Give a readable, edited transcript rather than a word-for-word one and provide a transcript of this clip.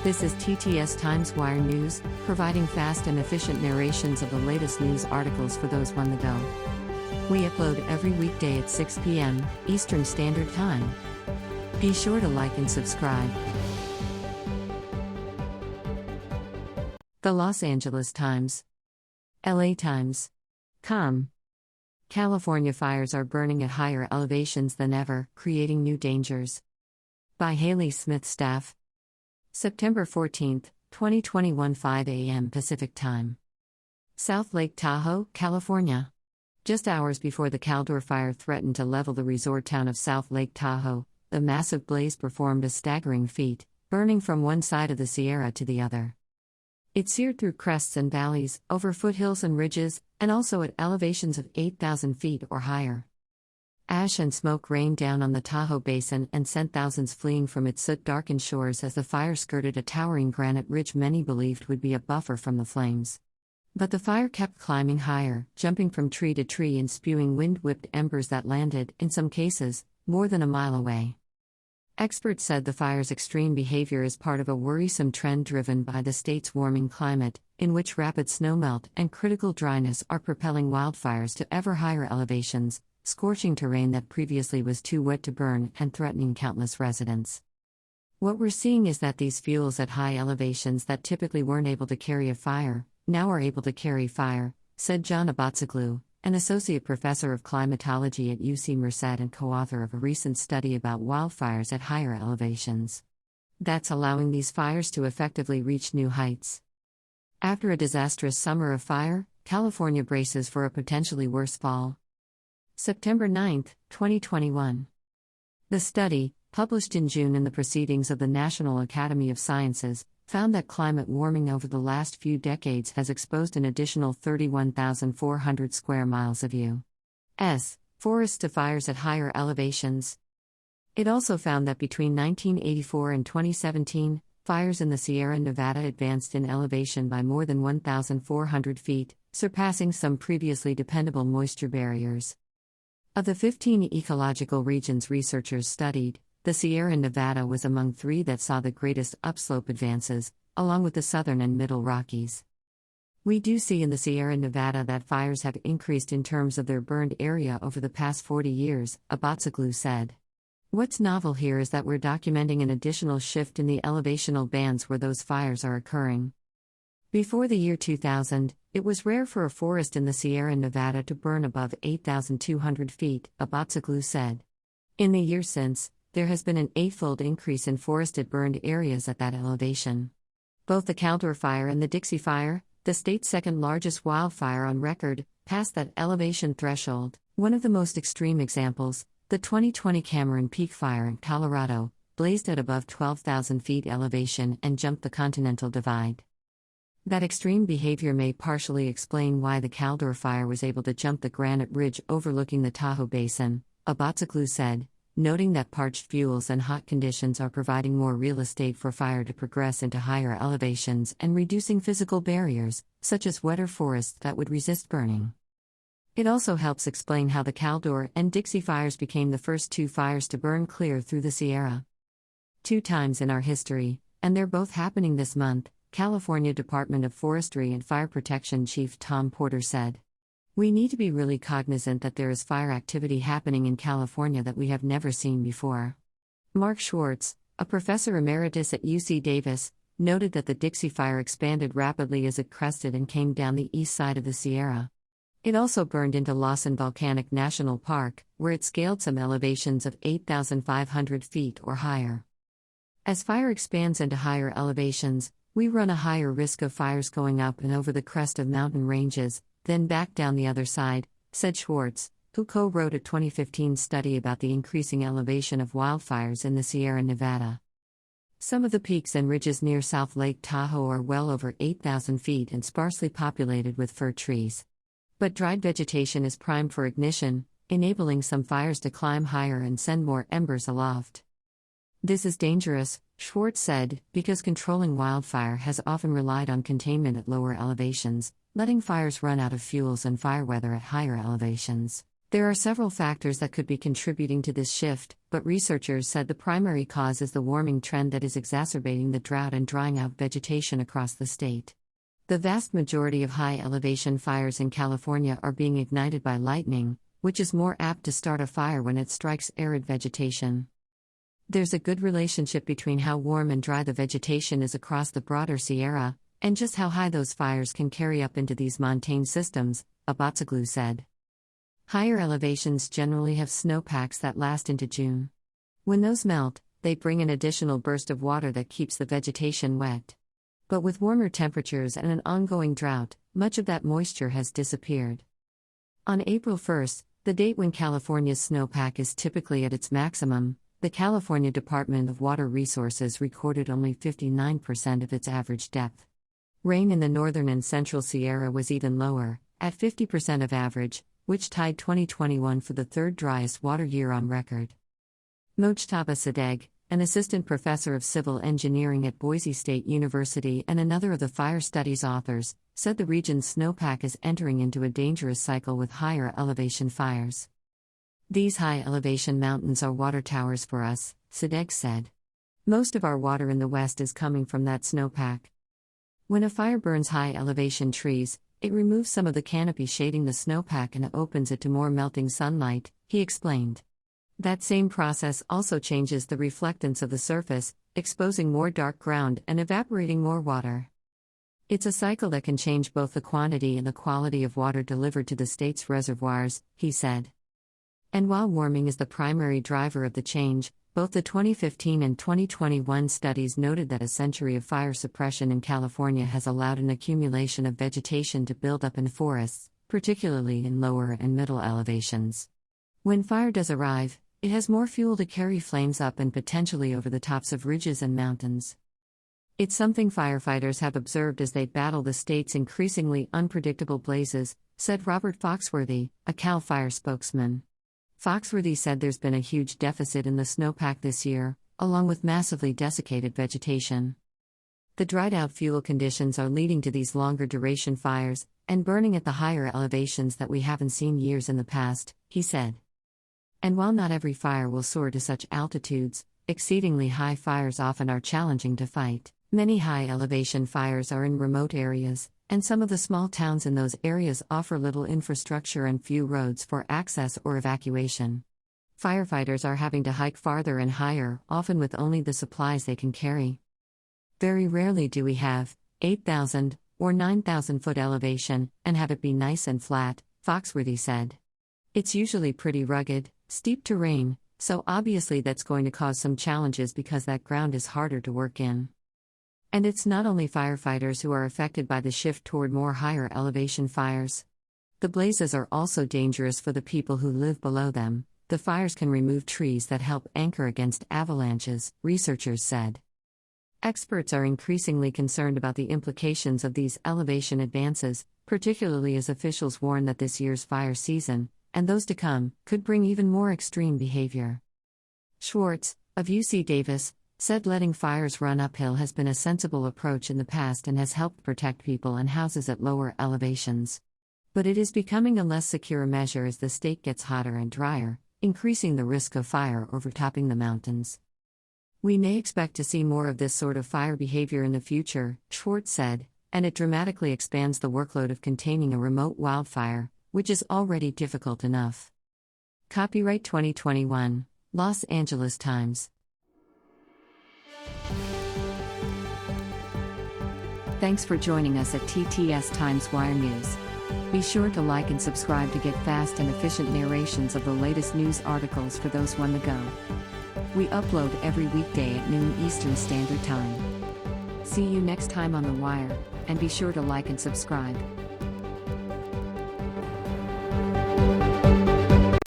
This is TTS Times Wire News, providing fast and efficient narrations of the latest news articles for those on the go. We upload every weekday at 6 p.m. Eastern Standard Time. Be sure to like and subscribe. The Los Angeles Times. LA Times. California fires are burning at higher elevations than ever, creating new dangers. By Hayley Smithstaff. September 14, 2021, 5 a.m. Pacific Time. South Lake Tahoe, California. Just hours before the Caldor fire threatened to level the resort town of South Lake Tahoe, the massive blaze performed a staggering feat, burning from one side of the Sierra to the other. It seared through crests and valleys, over foothills and ridges, and also at elevations of 8,000 feet or higher. Ash and smoke rained down on the Tahoe Basin and sent thousands fleeing from its soot-darkened shores as the fire skirted a towering granite ridge many believed would be a buffer from the flames. But the fire kept climbing higher, jumping from tree to tree and spewing wind-whipped embers that landed, in some cases, more than a mile away. Experts said the fire's extreme behavior is part of a worrisome trend driven by the state's warming climate, in which rapid snowmelt and critical dryness are propelling wildfires to ever higher elevations, scorching terrain that previously was too wet to burn and threatening countless residents. What we're seeing is that these fuels at high elevations that typically weren't able to carry a fire, now are able to carry fire, said John Abatsoglu, an associate professor of climatology at UC Merced and co-author of a recent study about wildfires at higher elevations. That's allowing these fires to effectively reach new heights. After a disastrous summer of fire, California braces for a potentially worse fall. September 9, 2021. The study, published in June in the Proceedings of the National Academy of Sciences, found that climate warming over the last few decades has exposed an additional 31,400 square miles of U.S. forests to fires at higher elevations. It also found that between 1984 and 2017, fires in the Sierra Nevada advanced in elevation by more than 1,400 feet, surpassing some previously dependable moisture barriers. Of the 15 ecological regions researchers studied, the Sierra Nevada was among three that saw the greatest upslope advances, along with the southern and middle Rockies. We do see in the Sierra Nevada that fires have increased in terms of their burned area over the past 40 years, Abatsoglu said. What's novel here is that we're documenting an additional shift in the elevational bands where those fires are occurring. Before the year 2000, it was rare for a forest in the Sierra Nevada to burn above 8,200 feet, Abatsoglu said. In the years since, there has been an eightfold increase in forested burned areas at that elevation. Both the Caldor fire and the Dixie fire, the state's second largest wildfire on record, passed that elevation threshold. One of the most extreme examples, the 2020 Cameron Peak fire in Colorado, blazed at above 12,000 feet elevation and jumped the Continental Divide. That extreme behavior may partially explain why the Caldor fire was able to jump the granite ridge overlooking the Tahoe Basin, Abatsoglu said, noting that parched fuels and hot conditions are providing more real estate for fire to progress into higher elevations and reducing physical barriers, such as wetter forests that would resist burning. It also helps explain how the Caldor and Dixie fires became the first two fires to burn clear through the Sierra. 2 times in our history, and they're both happening this month, California Department of Forestry and Fire Protection Chief Tom Porter said. We need to be really cognizant that there is fire activity happening in California that we have never seen before. Mark Schwartz, a professor emeritus at UC Davis, noted that the Dixie fire expanded rapidly as it crested and came down the east side of the Sierra. It also burned into Lawson Volcanic National Park, where it scaled some elevations of 8,500 feet or higher. As fire expands into higher elevations, we run a higher risk of fires going up and over the crest of mountain ranges, then back down the other side, said Schwartz, who co-wrote a 2015 study about the increasing elevation of wildfires in the Sierra Nevada. Some of the peaks and ridges near South Lake Tahoe are well over 8,000 feet and sparsely populated with fir trees. But dried vegetation is primed for ignition, enabling some fires to climb higher and send more embers aloft. This is dangerous, Schwartz said, because controlling wildfire has often relied on containment at lower elevations, letting fires run out of fuels and fire weather at higher elevations. There are several factors that could be contributing to this shift, but researchers said the primary cause is the warming trend that is exacerbating the drought and drying out vegetation across the state. The vast majority of high-elevation fires in California are being ignited by lightning, which is more apt to start a fire when it strikes arid vegetation. There's a good relationship between how warm and dry the vegetation is across the broader Sierra, and just how high those fires can carry up into these montane systems, Abatsoglu said. Higher elevations generally have snowpacks that last into June. When those melt, they bring an additional burst of water that keeps the vegetation wet. But with warmer temperatures and an ongoing drought, much of that moisture has disappeared. On April 1st, the date when California's snowpack is typically at its maximum, the California Department of Water Resources recorded only 59% of its average depth. Rain in the northern and central Sierra was even lower, at 50% of average, which tied 2021 for the third driest water year on record. Mojtaba Sadegh, an assistant professor of civil engineering at Boise State University and another of the fire studies authors, said the region's snowpack is entering into a dangerous cycle with higher elevation fires. These high elevation mountains are water towers for us, Sadegh said. Most of our water in the west is coming from that snowpack. When a fire burns high elevation trees, it removes some of the canopy shading the snowpack and opens it to more melting sunlight, he explained. That same process also changes the reflectance of the surface, exposing more dark ground and evaporating more water. It's a cycle that can change both the quantity and the quality of water delivered to the state's reservoirs, he said. And while warming is the primary driver of the change, both the 2015 and 2021 studies noted that a century of fire suppression in California has allowed an accumulation of vegetation to build up in forests, particularly in lower and middle elevations. When fire does arrive, it has more fuel to carry flames up and potentially over the tops of ridges and mountains. It's something firefighters have observed as they battle the state's increasingly unpredictable blazes, said Robert Foxworthy, a CAL FIRE spokesman. Foxworthy said there's been a huge deficit in the snowpack this year, along with massively desiccated vegetation. The dried-out fuel conditions are leading to these longer-duration fires, and burning at the higher elevations that we haven't seen years in the past, he said. And while not every fire will soar to such altitudes, exceedingly high fires often are challenging to fight. Many high-elevation fires are in remote areas, and some of the small towns in those areas offer little infrastructure and few roads for access or evacuation. Firefighters are having to hike farther and higher, often with only the supplies they can carry. Very rarely do we have 8,000 or 9,000 foot elevation and have it be nice and flat, Foxworthy said. It's usually pretty rugged, steep terrain, so obviously that's going to cause some challenges because that ground is harder to work in. And it's not only firefighters who are affected by the shift toward more higher elevation fires. The blazes are also dangerous for the people who live below them. The fires can remove trees that help anchor against avalanches, researchers said. Experts are increasingly concerned about the implications of these elevation advances, particularly as officials warn that this year's fire season, and those to come, could bring even more extreme behavior. Schwartz, of UC Davis, said letting fires run uphill has been a sensible approach in the past and has helped protect people and houses at lower elevations. But it is becoming a less secure measure as the state gets hotter and drier, increasing the risk of fire overtopping the mountains. We may expect to see more of this sort of fire behavior in the future, Schwartz said, and it dramatically expands the workload of containing a remote wildfire, which is already difficult enough. Copyright 2021, Los Angeles Times. Thanks for joining us at TTS Times Wire News. Be sure to like and subscribe to get fast and efficient narrations of the latest news articles for those on the go. We upload every weekday at noon Eastern Standard Time. See you next time on The Wire, and be sure to like and subscribe.